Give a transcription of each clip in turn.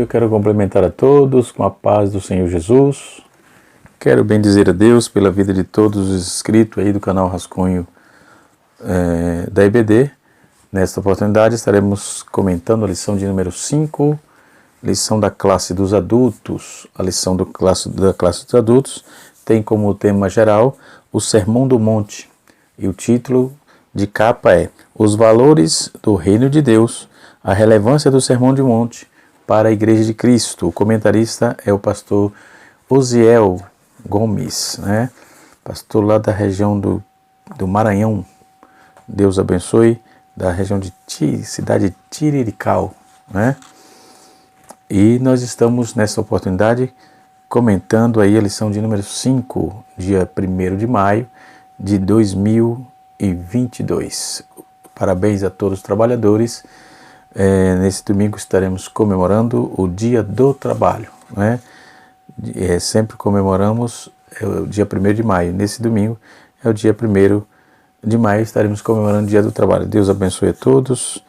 eu quero cumprimentar a todos com a paz do Senhor Jesus. Quero bendizer a Deus pela vida de todos os inscritos aí do canal Rascunho da IBD. Nesta oportunidade estaremos comentando a lição de número 5, lição da classe dos adultos. A lição da classe dos adultos tem como tema geral o Sermão do Monte, e o título de capa é Os Valores do Reino de Deus, a relevância do Sermão do Monte para a Igreja de Cristo. O comentarista é o pastor Osiel Gomes, pastor lá da região do Maranhão. Deus abençoe, da região de cidade de Tirirical, E nós estamos nessa oportunidade comentando aí a lição de número 5, dia 1º de maio de 2022. Parabéns a todos os trabalhadores. Nesse domingo estaremos comemorando o Dia do Trabalho, sempre comemoramos o dia 1º de maio. Nesse domingo é o dia 1º de maio, estaremos comemorando o Dia do Trabalho. Deus abençoe a todos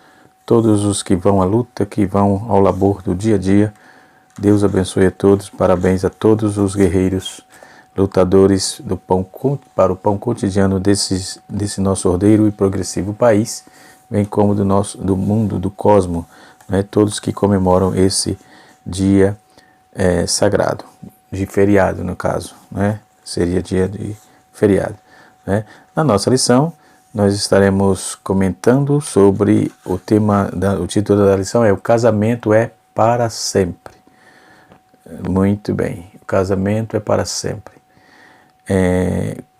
os que vão à luta, que vão ao labor do dia a dia. Deus abençoe a todos, parabéns a todos os guerreiros, lutadores para o pão cotidiano desse nosso ordeiro e progressivo país, bem como do mundo, do cosmo, todos que comemoram esse dia sagrado, de feriado no caso, seria dia de feriado. Na nossa lição, nós estaremos comentando sobre o título da lição é O Casamento é para Sempre. Muito bem, o casamento é para sempre.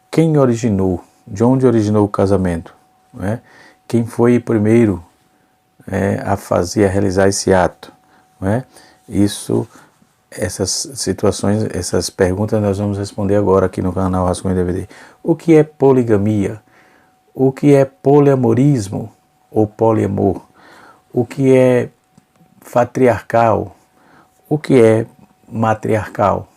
Quem originou, de onde originou o casamento? Quem foi o primeiro a realizar esse ato? Essas situações, essas perguntas nós vamos responder agora aqui no canal Rascunho DVD. O que é poligamia? O que é poliamorismo ou poliamor? O que é patriarcal? O que é matriarcal?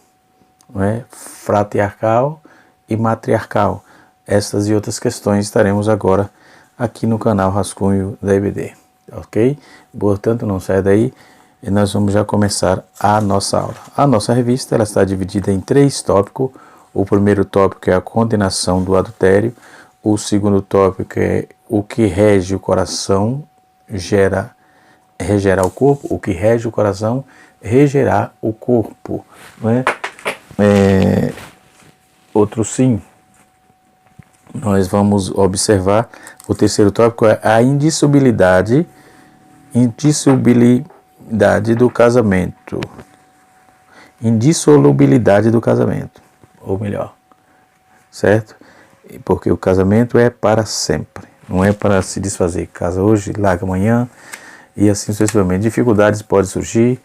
Fratriarcal e matriarcal. Essas e outras questões estaremos agora aqui no canal Rascunho da IBD, ok? Portanto, não saia daí e nós vamos já começar a nossa aula. A nossa revista ela está dividida em 3 tópicos. O primeiro tópico é a condenação do adultério. O segundo tópico é o que rege o coração, regerá o corpo. O que rege o coração, regerá o corpo. Outro sim. Nós vamos observar, o terceiro tópico é a indissolubilidade do casamento. Indissolubilidade do casamento, ou melhor, certo? Porque o casamento é para sempre, não é para se desfazer. Casa hoje, larga amanhã, e assim sucessivamente. Dificuldades podem surgir,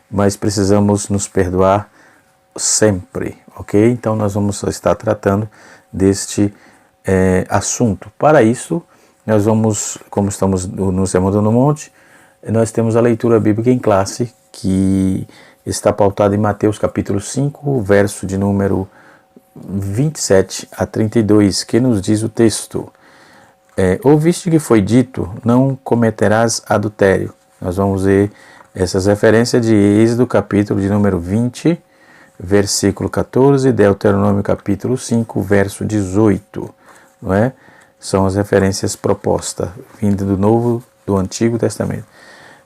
mas precisamos nos perdoar sempre, ok? Então nós vamos estar tratando deste assunto. Para isso, nós vamos, como estamos no Sermão do Monte, nós temos a leitura bíblica em classe, que está pautada em Mateus capítulo 5, verso de número 27 a 32, que nos diz o texto: ouviste que foi dito, não cometerás adultério. Nós vamos ver essas referências de Êxodo capítulo de número 20, versículo 14, Deuteronômio capítulo 5, verso 18, São as referências propostas, vindo do Antigo Testamento.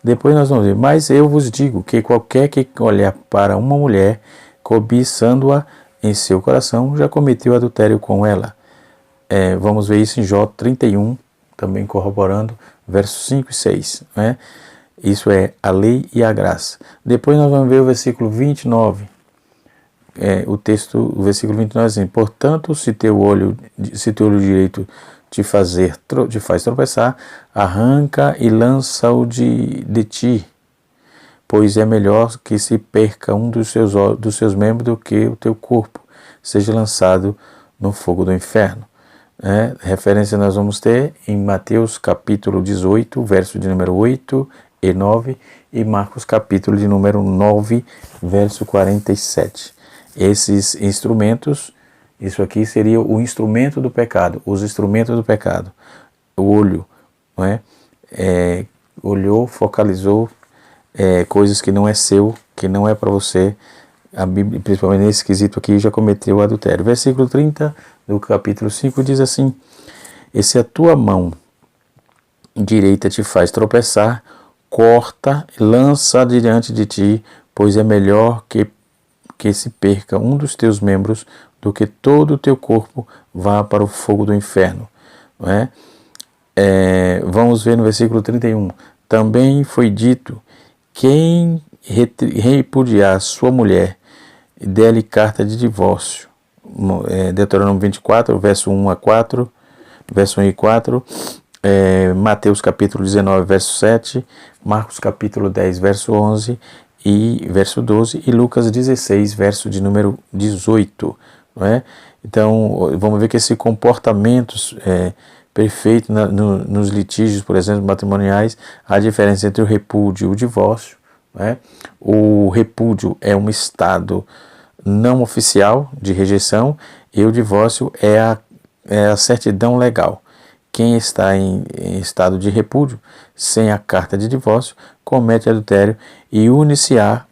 Depois nós vamos ver, mas eu vos digo que qualquer que olhar para uma mulher, cobiçando-a em seu coração, já cometeu adultério com ela. Vamos ver isso em Jó 31, também corroborando, versos 5 e 6. Isso é a lei e a graça. Depois nós vamos ver o versículo 29. O versículo 29 é assim: portanto, se teu olho direito te faz tropeçar, arranca e lança-o de ti, pois é melhor que se perca um dos seus membros do que o teu corpo seja lançado no fogo do inferno. Referência nós vamos ter em Mateus capítulo 18, verso de número 8 e 9, e Marcos capítulo de número 9, verso 47. Esses instrumentos, isso aqui seria o instrumento do pecado, os instrumentos do pecado. O olho, olhou, focalizou, coisas que não é seu, que não é para você. A Bíblia, principalmente nesse quesito aqui, já cometeu adultério. Versículo 30 do capítulo 5 diz assim: e se a tua mão direita te faz tropeçar, corta, lança diante de ti, pois é melhor que se perca um dos teus membros do que todo o teu corpo vá para o fogo do inferno. Não é? Vamos ver no versículo 31. Também foi dito: quem repudiar sua mulher, dê-lhe carta de divórcio. Deuteronômio 24, verso 1 a 4, verso 1 e 4. Mateus capítulo 19, verso 7, Marcos capítulo 10, verso 11 e verso 12, e Lucas 16, verso de número 18. Não é? Então, vamos ver que esse comportamento perfeito nos litígios, por exemplo, matrimoniais, a diferença entre o repúdio e o divórcio. Não é? O repúdio é um estado não oficial de rejeição e o divórcio é a certidão legal. Quem está em estado de repúdio, sem a carta de divórcio, comete adultério e uniciar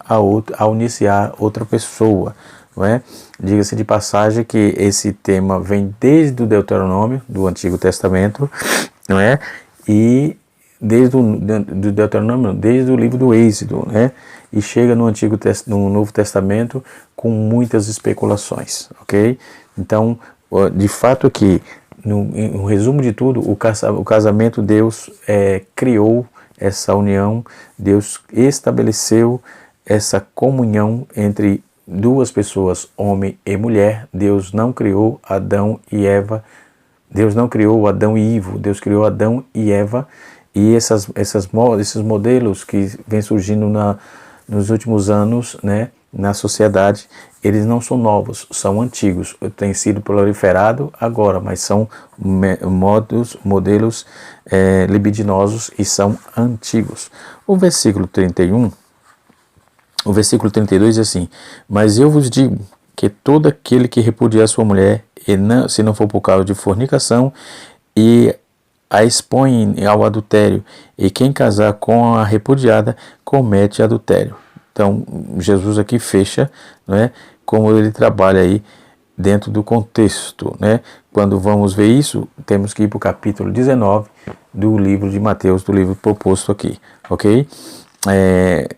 outra pessoa. Não é? Diga-se de passagem que esse tema vem desde o Deuteronômio, do Antigo Testamento, não é? E desde do Deuteronômio, desde o livro do Êxodo, né? E chega no Novo Testamento com muitas especulações, ok? Então, de fato aqui, no resumo de tudo, o casamento, Deus criou essa união, Deus estabeleceu essa comunhão entre duas pessoas, homem e mulher. Deus não criou Adão e Eva, Deus não criou Adão e Ivo, Deus criou Adão e Eva, e esses modelos que vêm surgindo nos últimos anos, né, na sociedade, eles não são novos, são antigos, têm sido proliferados agora, mas são modelos libidinosos e são antigos. O versículo 31, o versículo 32 diz assim: mas eu vos digo que todo aquele que repudiar sua mulher, se não for por causa de fornicação, e a expõe ao adultério, e quem casar com a repudiada comete adultério. Então, Jesus aqui fecha, né, como ele trabalha aí dentro do contexto, né? Quando vamos ver isso, temos que ir para o capítulo 19 do livro de Mateus, do livro proposto aqui, ok?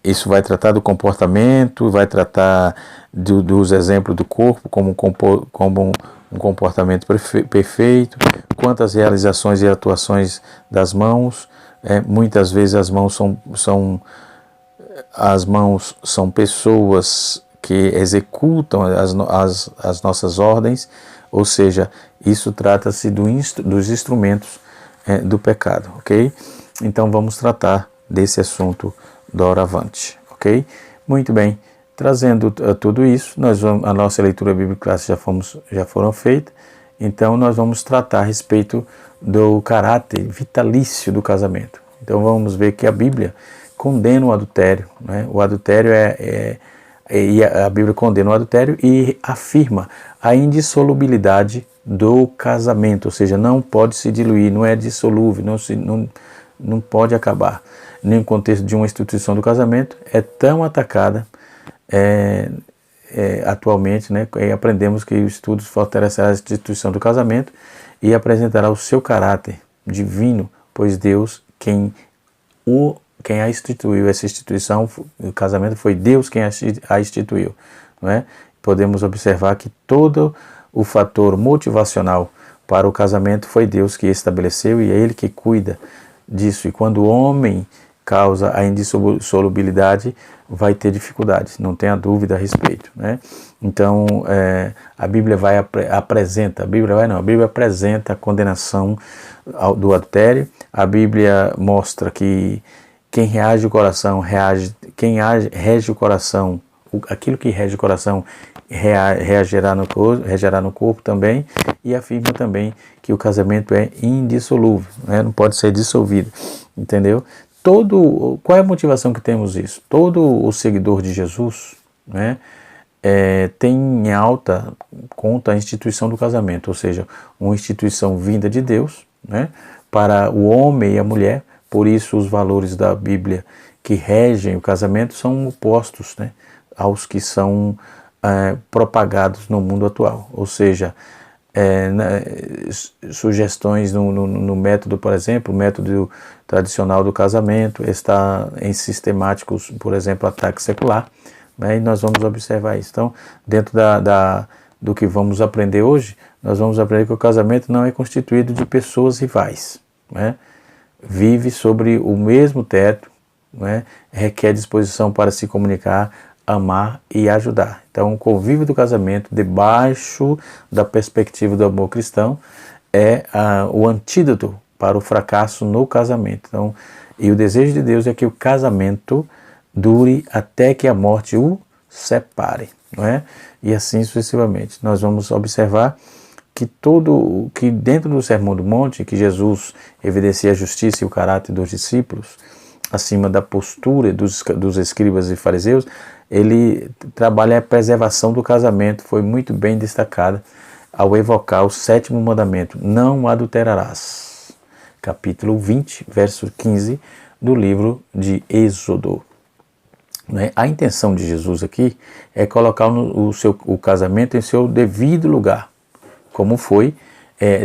Isso vai tratar do comportamento, vai tratar dos exemplos do corpo como um comportamento perfeito, quantas realizações e atuações das mãos. Muitas vezes as mãos são pessoas que executam as nossas ordens, ou seja, isso trata-se dos instrumentos do pecado, ok? Então vamos tratar desse assunto doravante, ok? Muito bem, trazendo tudo isso, a nossa leitura bíblica clássica já foram feitas, então nós vamos tratar a respeito do caráter vitalício do casamento. Então vamos ver que a Bíblia condena o adultério, né? O adultério e a Bíblia condena o adultério e afirma a indissolubilidade do casamento, ou seja, não pode se diluir, não é dissolúvel, não pode acabar. Nem no contexto de uma instituição do casamento é tão atacada atualmente, né? E aprendemos que o estudo fortalecerá a instituição do casamento e apresentará o seu caráter divino, pois Deus, quem a instituiu, essa instituição, o casamento foi Deus quem a instituiu, não é? Podemos observar que todo o fator motivacional para o casamento foi Deus que estabeleceu e é Ele que cuida disso. E quando o homem causa a indissolubilidade, vai ter dificuldades, não tenha dúvida a respeito, né? Então, a Bíblia apresenta a condenação do adultério. A Bíblia mostra que quem rege o coração, aquilo que rege o coração regerá no corpo também, e afirma também que o casamento é indissolúvel, né? Não pode ser dissolvido, entendeu? Qual é a motivação que temos isso? Todo o seguidor de Jesus, né, tem em alta conta a instituição do casamento, ou seja, uma instituição vinda de Deus, né, para o homem e a mulher. Por isso os valores da Bíblia que regem o casamento são opostos, né, aos que são propagados no mundo atual. Ou seja, sugestões no método, por exemplo, o método tradicional do casamento está em sistemáticos, por exemplo, ataque secular, né, e nós vamos observar isso. Então, dentro do que vamos aprender hoje, nós vamos aprender que o casamento não é constituído de pessoas rivais, né? Vive sobre o mesmo teto, né? Requer disposição para se comunicar, amar e ajudar. Então, o convívio do casamento, debaixo da perspectiva do amor cristão, é o antídoto para o fracasso no casamento. Então, e o desejo de Deus é que o casamento dure até que a morte o separe, não é? E assim sucessivamente. Nós vamos observar que dentro do Sermão do Monte, que Jesus evidencia a justiça e o caráter dos discípulos, acima da postura dos escribas e fariseus, ele trabalha a preservação do casamento, foi muito bem destacada ao evocar o 7º mandamento, não adulterarás. Capítulo 20, verso 15 do livro de Êxodo. A intenção de Jesus aqui é colocar o casamento em seu devido lugar, como foi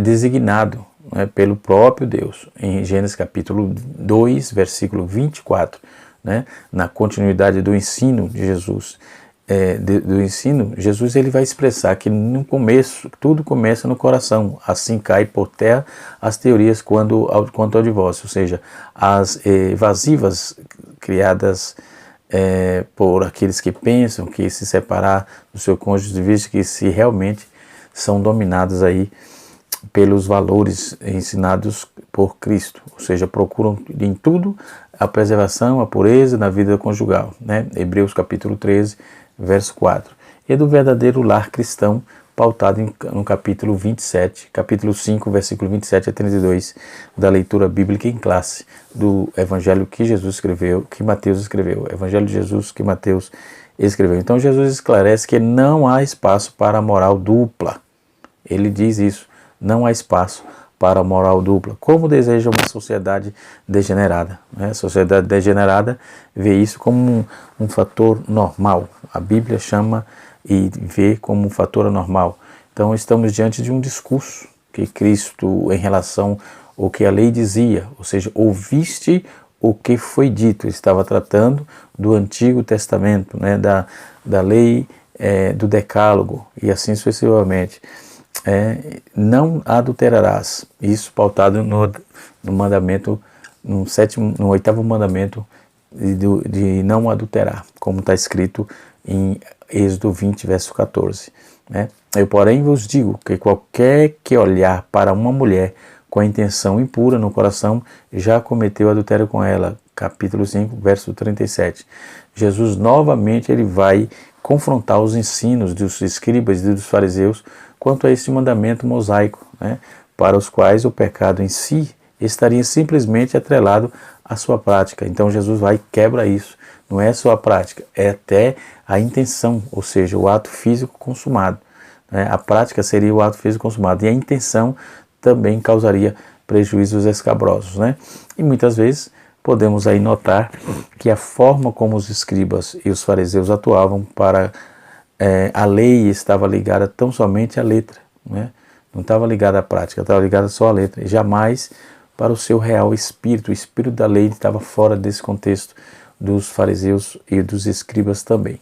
designado, né, pelo próprio Deus, em Gênesis capítulo 2, versículo 24, né, na continuidade do ensino de Jesus. Jesus ele vai expressar que no começo, tudo começa no coração, assim cai por terra as teorias quanto ao divórcio, ou seja, as evasivas criadas por aqueles que pensam que se separar do seu cônjuge, visto que se realmente são dominados aí pelos valores ensinados por Cristo, ou seja, procuram em tudo a preservação, a pureza na vida conjugal, né? Hebreus capítulo 13, verso 4. E do verdadeiro lar cristão, pautado no capítulo 27, capítulo 5, versículo 27 a 32, da leitura bíblica em classe do Evangelho que Jesus escreveu, que Mateus escreveu, Evangelho de Jesus que Mateus escreveu. Então Jesus esclarece que não há espaço para a moral dupla. Ele diz isso, não há espaço para a moral dupla, como deseja uma sociedade degenerada, né? A sociedade degenerada vê isso como um fator normal. A Bíblia chama e vê como um fator anormal. Então estamos diante de um discurso que Cristo, em relação ao que a lei dizia, ou seja, ouviste o que foi dito, estava tratando do Antigo Testamento, né, da lei do Decálogo e assim sucessivamente. Não adulterarás, isso pautado no mandamento, no 8º mandamento de não adulterar, como está escrito em Êxodo 20, verso 14. Né? Eu, porém, vos digo que qualquer que olhar para uma mulher com a intenção impura no coração, já cometeu adultério com ela. Capítulo 5, verso 37. Jesus novamente ele vai confrontar os ensinos dos escribas e dos fariseus quanto a esse mandamento mosaico, né, para os quais o pecado em si estaria simplesmente atrelado à sua prática. Então Jesus vai e quebra isso. Não é só a prática, é até a intenção, ou seja, o ato físico consumado. Né? A prática seria o ato físico consumado e a intenção também causaria prejuízos escabrosos. Né? E muitas vezes podemos aí notar que a forma como os escribas e os fariseus atuavam para a lei estava ligada tão somente à letra, né? Não estava ligada à prática, estava ligada só à letra, e jamais para o seu real espírito. O espírito da lei estava fora desse contexto dos fariseus e dos escribas também.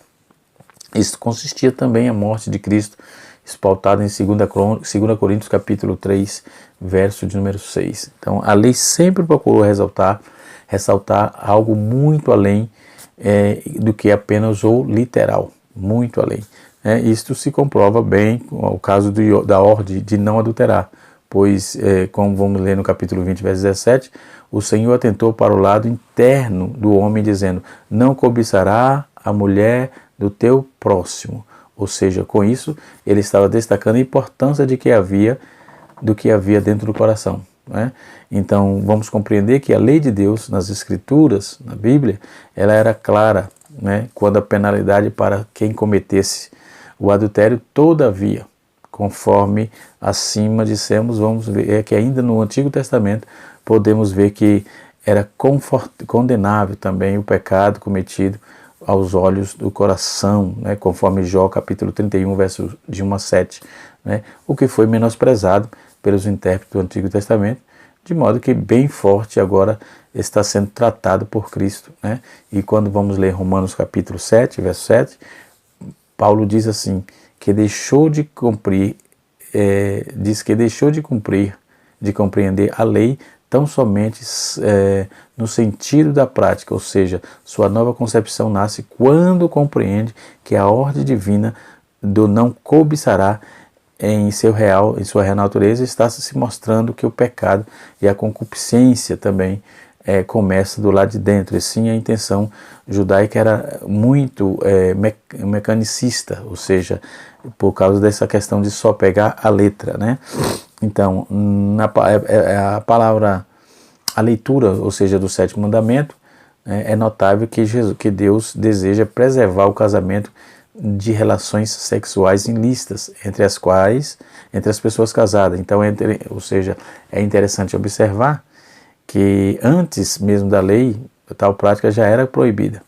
Isso consistia também a morte de Cristo, espaltada em 2 Coríntios capítulo 3, verso de número 6. Então a lei sempre procurou ressaltar algo muito além do que apenas o literal, muito além. Isto se comprova bem com o caso da ordem de não adulterar, pois, como vamos ler no capítulo 20, verso 17, o Senhor atentou para o lado interno do homem, dizendo, não cobiçará a mulher do teu próximo. Ou seja, com isso, ele estava destacando a importância do que havia dentro do coração. Né? Então, vamos compreender que a lei de Deus, nas Escrituras, na Bíblia, ela era clara, né? Quando a penalidade para quem cometesse o adultério, todavia, conforme acima dissemos, vamos ver que ainda no Antigo Testamento podemos ver que era condenável também o pecado cometido aos olhos do coração, né, conforme Jó capítulo 31, versos de 1 a 7, né, o que foi menosprezado pelos intérpretes do Antigo Testamento, de modo que bem forte agora está sendo tratado por Cristo, né? E quando vamos ler Romanos capítulo 7, verso 7, Paulo diz assim, que deixou de cumprir, diz que deixou de cumprir, de compreender a lei tão somente no sentido da prática, ou seja, sua nova concepção nasce quando compreende que a ordem divina do não cobiçará em sua real natureza está se mostrando que o pecado e a concupiscência também começa do lado de dentro. E sim, a intenção judaica era muito mecanicista, ou seja, por causa dessa questão de só pegar a letra, né? Então, a palavra, a leitura, ou seja, do sétimo mandamento, é notável que Deus deseja preservar o casamento de relações sexuais ilícitas entre as pessoas casadas. Então, ou seja, é interessante observar que antes mesmo da lei, tal prática já era proibida,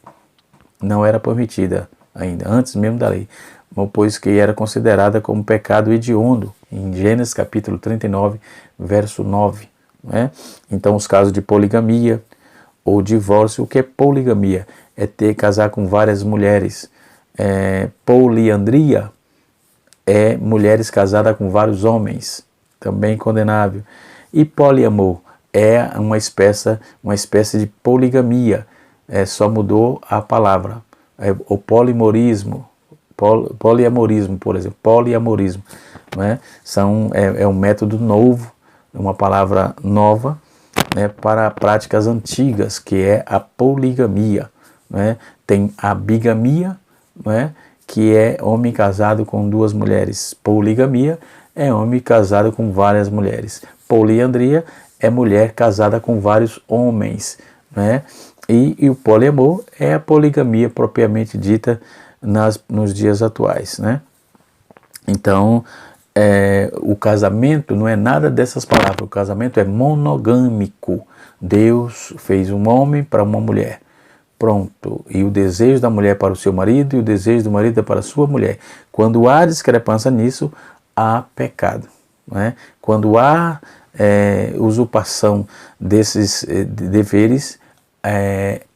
não era permitida ainda, antes mesmo da lei, pois que era considerada como pecado hediondo, em Gênesis capítulo 39, verso 9. Né? Então, os casos de poligamia ou divórcio, o que é poligamia? É casar com várias mulheres. Poliandria é mulheres casadas com vários homens, também condenável. E poliamor é uma espécie de poligamia, só mudou a palavra. O poliamorismo, por exemplo, poliamorismo, né? É um método novo, uma palavra nova, né, para práticas antigas, que é a poligamia. Né? Tem a bigamia, né, que é homem casado com duas mulheres. Poligamia é homem casado com várias mulheres. Poliandria é mulher casada com vários homens. Né? E o poliamor é a poligamia propriamente dita nos dias atuais. Né? Então, o casamento não é nada dessas palavras, o casamento é monogâmico. Deus fez um homem para uma mulher, pronto, e o desejo da mulher para o seu marido e o desejo do marido é para a sua mulher. Quando há discrepância nisso, há pecado. Né? Quando há usurpação desses deveres,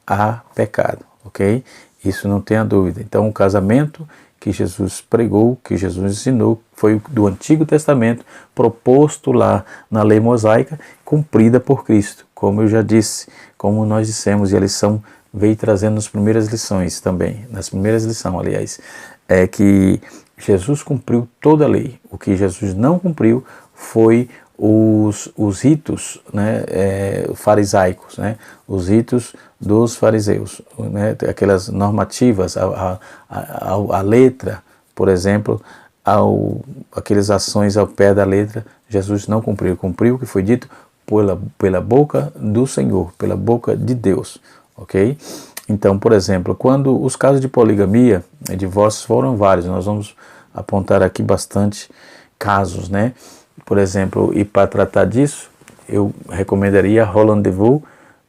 há pecado, ok? Isso não tenha dúvida. Então, o casamento que Jesus pregou, que Jesus ensinou, foi do Antigo Testamento, proposto lá na lei mosaica, cumprida por Cristo, como eu já disse, como nós dissemos, e a lição veio trazendo nas primeiras lições também, nas primeiras lições, aliás, é que Jesus cumpriu toda a lei. O que Jesus não cumpriu foi os ritos, né, farisaicos, né, os ritos dos fariseus, né, aquelas normativas, a letra, por exemplo, aquelas ações ao pé da letra, Jesus não cumpriu. Cumpriu o que foi dito pela boca do Senhor, pela boca de Deus, ok? Então, por exemplo, quando os casos de poligamia e divórcios foram vários, nós vamos apontar aqui bastante casos, né? Por exemplo, e para tratar disso, eu recomendaria Roland de Vaux,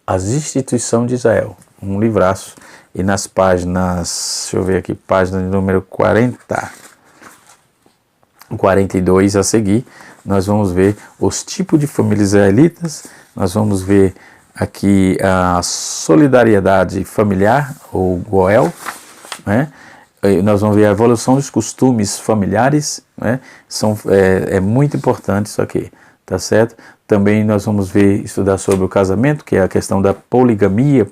As Instituições de Israel, um livraço, e nas páginas, deixa eu ver aqui, página número 42 a seguir, nós vamos ver os tipos de famílias israelitas, nós vamos ver aqui a solidariedade familiar, ou Goel, né? Nós vamos ver a evolução dos costumes familiares, né? É muito importante isso aqui, tá certo? Também nós vamos estudar sobre o casamento, que é a questão da poligamia,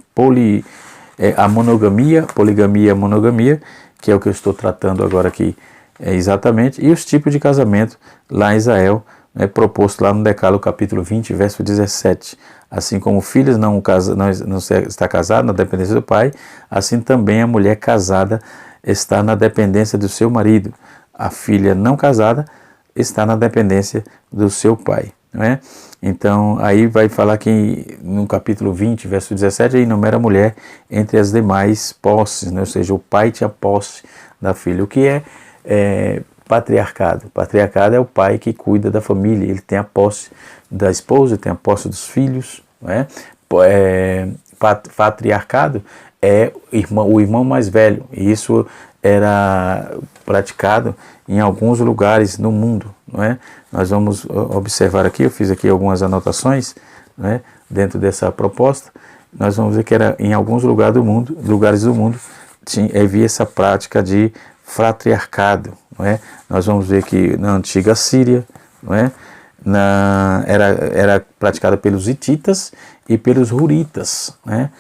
a monogamia, poligamia e a monogamia, que é o que eu estou tratando agora aqui exatamente, e os tipos de casamento lá em Israel, proposto lá no Decálogo capítulo 20, verso 17. Assim como o filho não está casado na dependência do pai, assim também a mulher casada está na dependência do seu marido. A filha não casada está na dependência do seu pai. Não é? Então, aí vai falar que no capítulo 20, verso 17, aí enumera a mulher entre as demais posses, né? Ou seja, o pai tinha posse da filha. O que é patriarcado? Patriarcado é o pai que cuida da família, ele tem a posse da esposa, tem a posse dos filhos, não é? patriarcado é o irmão mais velho, e isso era praticado em alguns lugares no mundo, não é? Nós vamos observar aqui, eu fiz aqui algumas anotações, não é? Dentro dessa proposta, nós vamos ver que era em alguns lugares do mundo havia essa prática de fratriarcado, não é? Nós vamos ver que na antiga Síria, não é? Era praticada pelos hititas e pelos hurritas, né?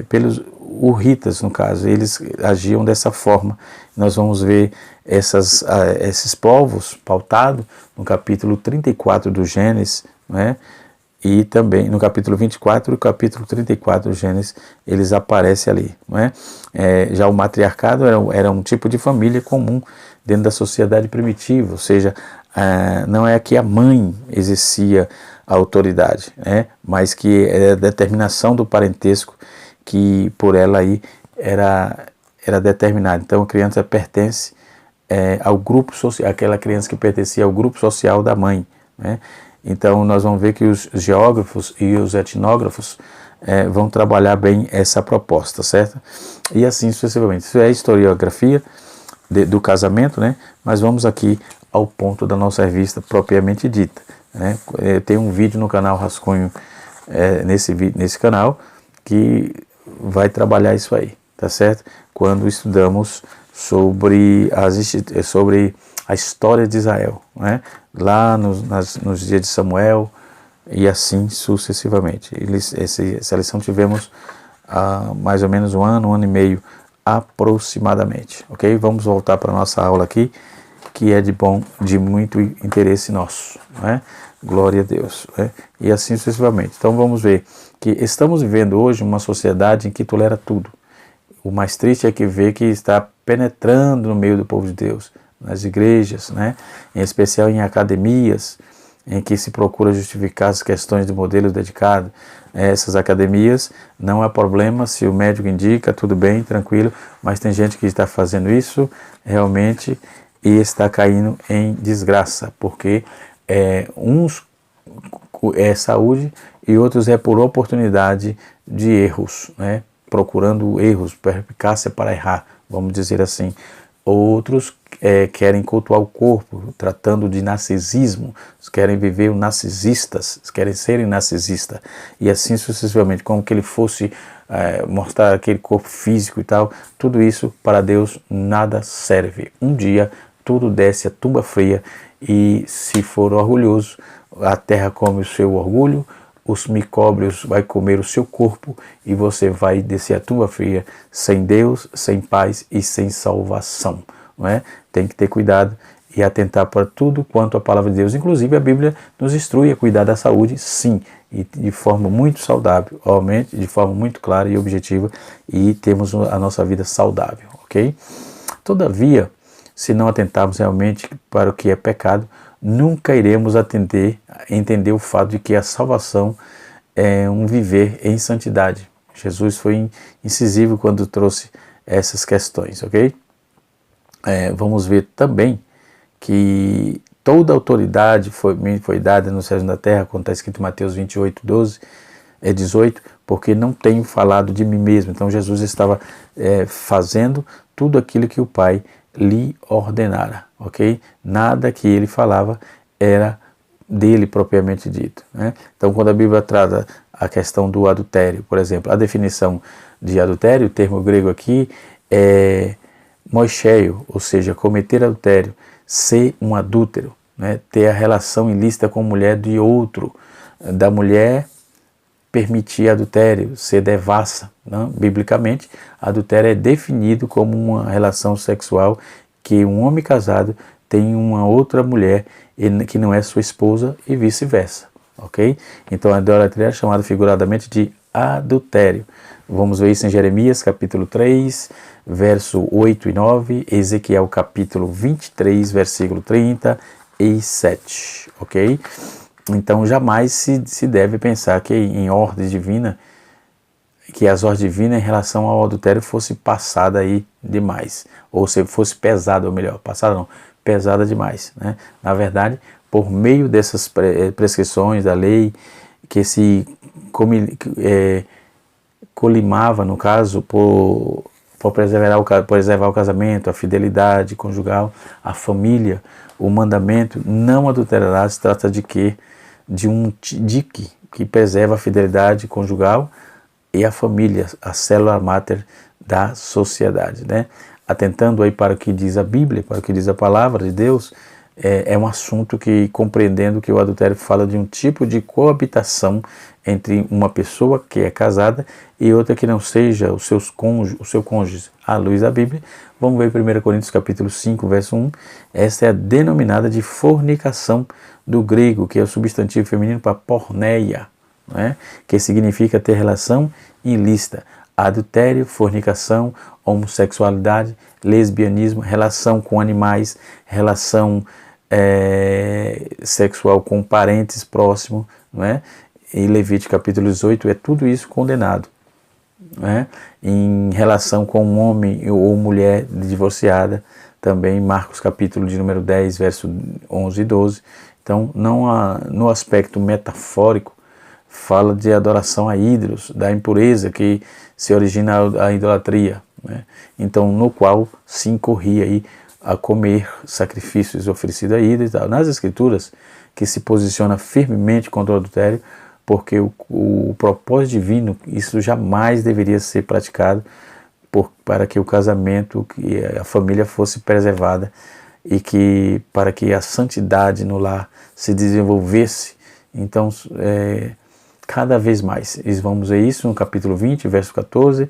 Pelos hurritas, no caso, eles agiam dessa forma. Nós vamos ver esses povos pautados no capítulo 34 do Gênesis, né? E também no capítulo 24 e capítulo 34 do Gênesis, eles aparecem ali, não é? Já o matriarcado era um tipo de família comum dentro da sociedade primitiva, ou seja, não é que a mãe exercia a autoridade, né? Mas que é a determinação do parentesco que por ela aí era determinada. Então a criança pertence ao grupo social, aquela criança que pertencia ao grupo social da mãe, né? Então nós vamos ver que os geógrafos e os etnógrafos vão trabalhar bem essa proposta, certo? E assim sucessivamente. Isso é a historiografia do casamento, né? Mas vamos aqui ao ponto da nossa revista propriamente dita, né? Tem um vídeo no canal Rascunho, nesse canal, que vai trabalhar isso aí, tá certo? Quando estudamos sobre a história de Israel, né? Lá nos dias de Samuel e assim sucessivamente. Essa lição tivemos há mais ou menos um ano e meio aproximadamente, ok? Vamos voltar para a nossa aula aqui, que é de muito interesse nosso, né? Glória a Deus, né? E assim sucessivamente. Então vamos ver que estamos vivendo hoje uma sociedade em que tolera tudo. O mais triste é que vê que está penetrando no meio do povo de Deus, nas igrejas, né? Em especial em academias, em que se procura justificar as questões de modelos dedicados. Essas academias não há problema, se o médico indica, tudo bem, tranquilo, mas tem gente que está fazendo isso realmente e está caindo em desgraça, porque uns é saúde e outros é por oportunidade de erros, né? Procurando erros, perspicácia para errar, vamos dizer assim. Outros querem cultuar o corpo, tratando de narcisismo, querem viver o narcisistas, querem serem narcisistas, e assim sucessivamente, como que ele fosse mostrar aquele corpo físico e tal. Tudo isso para Deus nada serve. Um dia tudo desce a tumba fria, e se for orgulhoso, a terra come o seu orgulho, os micróbios vai comer o seu corpo, e você vai descer a tumba fria sem Deus, sem paz e sem salvação, não é? Tem que ter cuidado e atentar para tudo quanto a palavra de Deus. Inclusive a Bíblia nos instrui a cuidar da saúde, sim, e de forma muito saudável, obviamente, de forma muito clara e objetiva, e temos a nossa vida saudável, ok? Todavia, se não atentarmos realmente para o que é pecado, nunca iremos entender o fato de que a salvação é um viver em santidade. Jesus foi incisivo quando trouxe essas questões, ok? Vamos ver também que toda autoridade foi dada nos céus e na terra, como está escrito em Mateus 18, porque não tenho falado de mim mesmo. Então Jesus estava fazendo tudo aquilo que o Pai lhe ordenara, ok? Nada que ele falava era dele propriamente dito, né? Então, quando a Bíblia trata a questão do adultério, por exemplo, a definição de adultério, o termo grego aqui é moicheio, ou seja, cometer adultério, ser um adúltero, né? Ter a relação ilícita com a mulher de outro, da mulher permitir adultério, ser devassa, né? Biblicamente, adultério é definido como uma relação sexual que um homem casado tem uma outra mulher que não é sua esposa e vice-versa, ok? Então a idolatria é chamada figuradamente de adultério. Vamos ver isso em Jeremias capítulo 3, verso 8 e 9, Ezequiel capítulo 23, versículo 37, ok? Então jamais se deve pensar que em ordem divina, que as ordens divinas em relação ao adultério fosse passada aí demais, ou se fosse pesada, ou melhor, passada não, pesada demais, né? Na verdade, por meio dessas prescrições da lei, que se colimava, no caso, por preservar o casamento, a fidelidade conjugal, a família, o mandamento não adulterará, se trata de quê? De um dique que preserva a fidelidade conjugal e a família, a célula máter da sociedade, né? Atentando aí para o que diz a Bíblia, para o que diz a palavra de Deus, é um assunto que, compreendendo que o adultério fala de um tipo de coabitação entre uma pessoa que é casada e outra que não seja o seu cônjuge, à luz da Bíblia. Vamos ver 1 Coríntios capítulo 5, verso 1. Esta é a denominada de fornicação do grego, que é o substantivo feminino para porneia, né? Que significa ter relação ilícita. Adultério, fornicação, homossexualidade, lesbianismo, relação com animais, relação sexual com parentes próximos, não é? Em Levítico capítulo 18 é tudo isso condenado, né? Em relação com um homem ou mulher divorciada, também Marcos capítulo de número 10, verso 11 e 12. Então, no aspecto metafórico, fala de adoração a ídolos, da impureza que se origina a idolatria, né? Então, no qual se incorria aí a comer sacrifícios oferecidos a ídolos. Nas Escrituras, que se posiciona firmemente contra o adultério, porque o propósito divino, isso jamais deveria ser praticado para que o casamento, que a família fosse preservada e para que a santidade no lar se desenvolvesse. Então, cada vez mais. E vamos ver isso no capítulo 20, verso 14,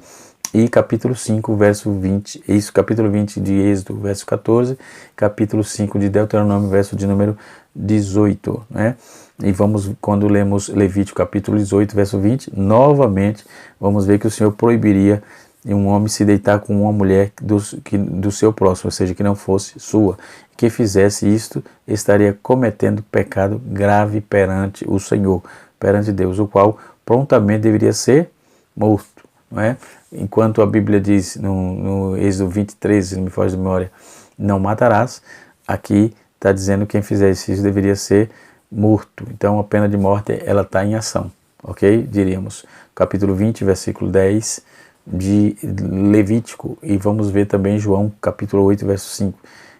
e capítulo 5, verso 20. Isso, capítulo 20 de Êxodo, verso 14, capítulo 5 de Deuteronômio, verso de número 18, né? E quando lemos Levítico capítulo 18, verso 20, novamente vamos ver que o Senhor proibiria um homem se deitar com uma mulher do seu próximo, ou seja, que não fosse sua. Que fizesse isto, estaria cometendo pecado grave perante o Senhor, perante Deus, o qual prontamente deveria ser morto, não é? Enquanto a Bíblia diz no Êxodo 23, se não me foge de memória, não matarás, aqui está dizendo que quem fizesse isso deveria ser morto. Então a pena de morte ela está em ação, ok? Diríamos, capítulo 20, versículo 10 de Levítico, e vamos ver também João capítulo 8, verso 5.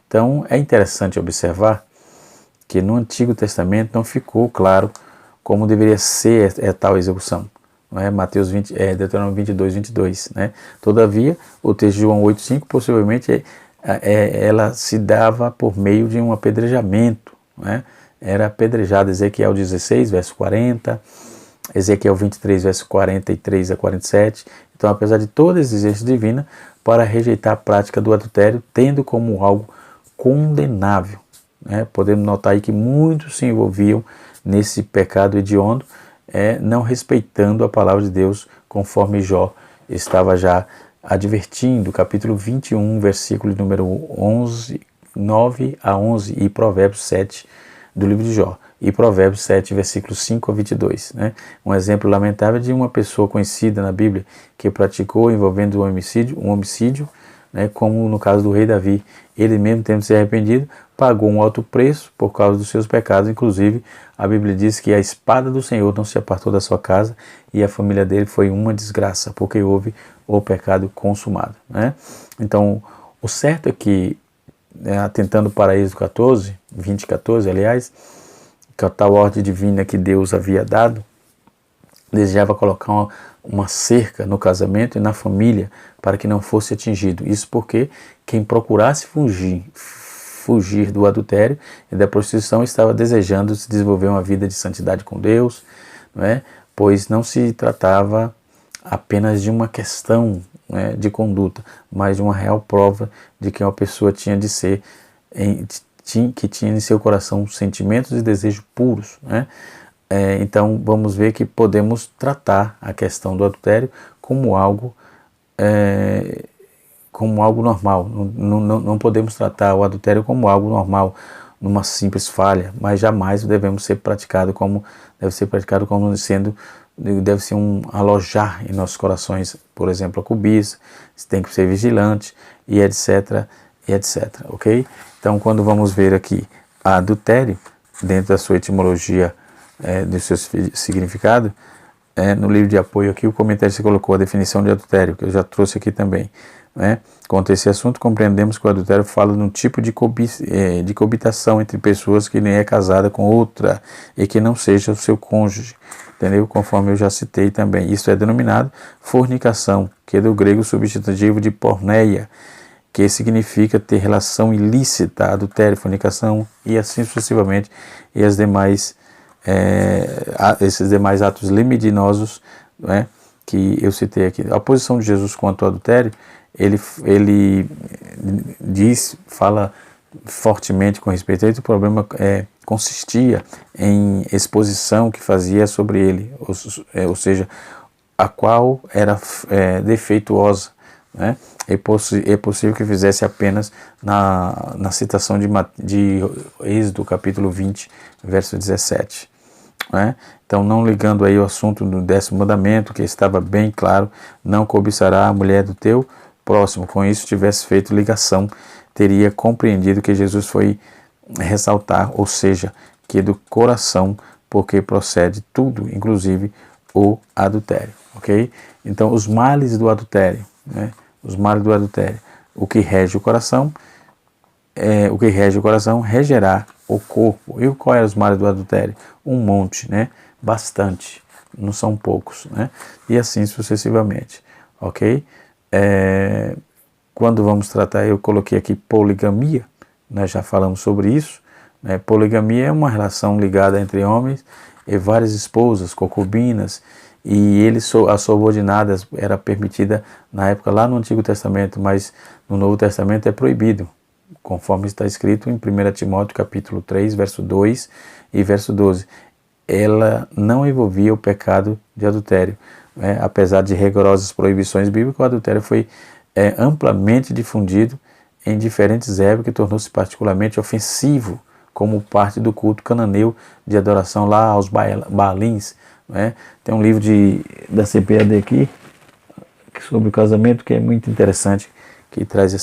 Então é interessante observar que no Antigo Testamento não ficou claro como deveria ser tal execução, não é? Deuteronômio 22, 22, né? Todavia, o texto de João 8, 5, possivelmente ela se dava por meio de um apedrejamento, né? Era apedrejado. Ezequiel 16, verso 40, Ezequiel 23, verso 43 a 47. Então, apesar de toda a exigência divina, para rejeitar a prática do adultério, tendo como algo condenável, né? Podemos notar aí que muitos se envolviam nesse pecado hediondo, não respeitando a palavra de Deus, conforme Jó estava já advertindo, capítulo 21, versículo número 11, 9 a 11, e Provérbios 7 do livro de Jó, e Provérbios 7, versículos 5 a 22, né? Um exemplo lamentável de uma pessoa conhecida na Bíblia que praticou envolvendo um homicídio, né? Como no caso do rei Davi. Ele mesmo, tendo se arrependido, pagou um alto preço por causa dos seus pecados. Inclusive, a Bíblia diz que a espada do Senhor não se apartou da sua casa e a família dele foi uma desgraça, porque houve o pecado consumado, né? Então, o certo é que, atentando para Êxodo 14, 20, 14, aliás, que a tal ordem divina que Deus havia dado, desejava colocar uma cerca no casamento e na família para que não fosse atingido. Isso porque quem procurasse fugir do adultério e da prostituição estava desejando se desenvolver uma vida de santidade com Deus, não é? Pois não se tratava apenas de uma questão, né, de conduta, mas de uma real prova de que uma pessoa tinha de ser, que tinha em seu coração sentimentos e desejos puros, né? Então vamos ver que podemos tratar a questão do adultério como algo normal. Não podemos tratar o adultério como algo normal, numa simples falha, mas jamais deve ser praticado como sendo, deve ser um alojar em nossos corações, por exemplo, a cobiça, tem que ser vigilante, e etc, ok? Então, quando vamos ver aqui adultério, dentro da sua etimologia, do seu significado, no livro de apoio aqui, o comentário se colocou a definição de adultério, que eu já trouxe aqui também. Né? Quanto a esse assunto, compreendemos que o adultério fala de um tipo de coabitação entre pessoas que nem é casada com outra e que não seja o seu cônjuge, entendeu? Conforme eu já citei também. Isso é denominado fornicação, que é do grego substantivo de porneia, que significa ter relação ilícita, adultério, fornicação e assim sucessivamente, e as demais, esses demais atos libidinosos, né, que eu citei aqui. A posição de Jesus quanto ao adultério, ele fala fortemente com respeito a isso. O problema consistia em exposição que fazia sobre ele, ou seja, a qual era defeituosa, né? É possível que fizesse apenas na citação de Êxodo capítulo 20, verso 17. Né? Então, não ligando aí o assunto do 10º mandamento, que estava bem claro, não cobiçará a mulher do teu próximo. Com isso, tivesse feito ligação, teria compreendido que Jesus foi ressaltar, ou seja, que do coração, porque procede tudo, inclusive o adultério, ok? Então, os males do adultério, né? Os males do adultério, o que rege o coração, regerá o corpo. E qual é os males do adultério? Um monte, né? Bastante, não são poucos, né? E assim sucessivamente, ok? Quando vamos tratar, eu coloquei aqui poligamia, nós já falamos sobre isso, né? Poligamia é uma relação ligada entre homens e várias esposas, concubinas, e as subordinadas era permitida na época lá no Antigo Testamento, mas no Novo Testamento é proibido, conforme está escrito em 1 Timóteo capítulo 3, verso 2 e verso 12. Ela não envolvia o pecado de adultério. Né? Apesar de rigorosas proibições bíblicas, o adultério foi amplamente difundido em diferentes épocas e tornou-se particularmente ofensivo como parte do culto cananeu de adoração lá aos Baalins. Né? Tem um livro da CPAD aqui sobre o casamento que é muito interessante, que traz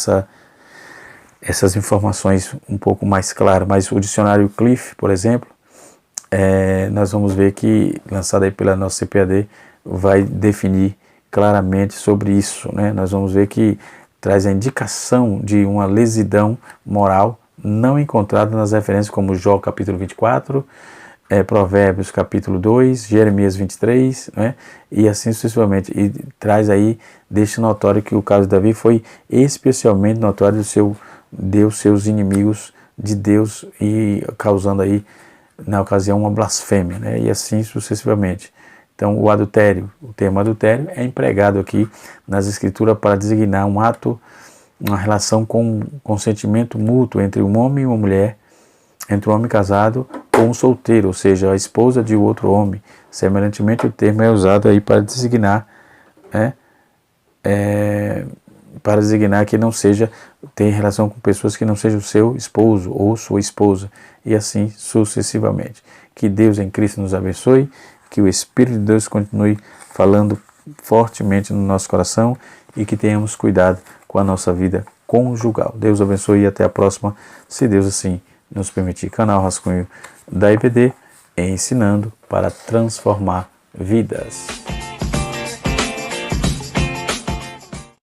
essas informações um pouco mais claras. Mas o dicionário Cliff, por exemplo, nós vamos ver que, lançado aí pela nossa CPAD, vai definir claramente sobre isso. Né? Nós vamos ver que traz a indicação de uma lesidão moral não encontrada nas referências como Jó capítulo 24, Provérbios capítulo 2, Jeremias 23, né? E assim sucessivamente. E traz aí, deixa notório que o caso de Davi foi especialmente notório, deu seus inimigos de Deus e causando aí, na ocasião, uma blasfêmia, né? E assim sucessivamente. Então, o termo adultério é empregado aqui nas Escrituras para designar um ato, uma relação com consentimento mútuo entre um homem e uma mulher, entre um homem casado ou um solteiro, ou seja, a esposa de outro homem. Semelhantemente, o termo é usado aí para designar, que não seja, tem relação com pessoas que não sejam o seu esposo ou sua esposa, e assim sucessivamente. Que Deus em Cristo nos abençoe, que o Espírito de Deus continue falando fortemente no nosso coração e que tenhamos cuidado com a nossa vida conjugal. Deus abençoe e até a próxima, se Deus assim nos permitir. Canal Rascunho da IBD, ensinando para transformar vidas.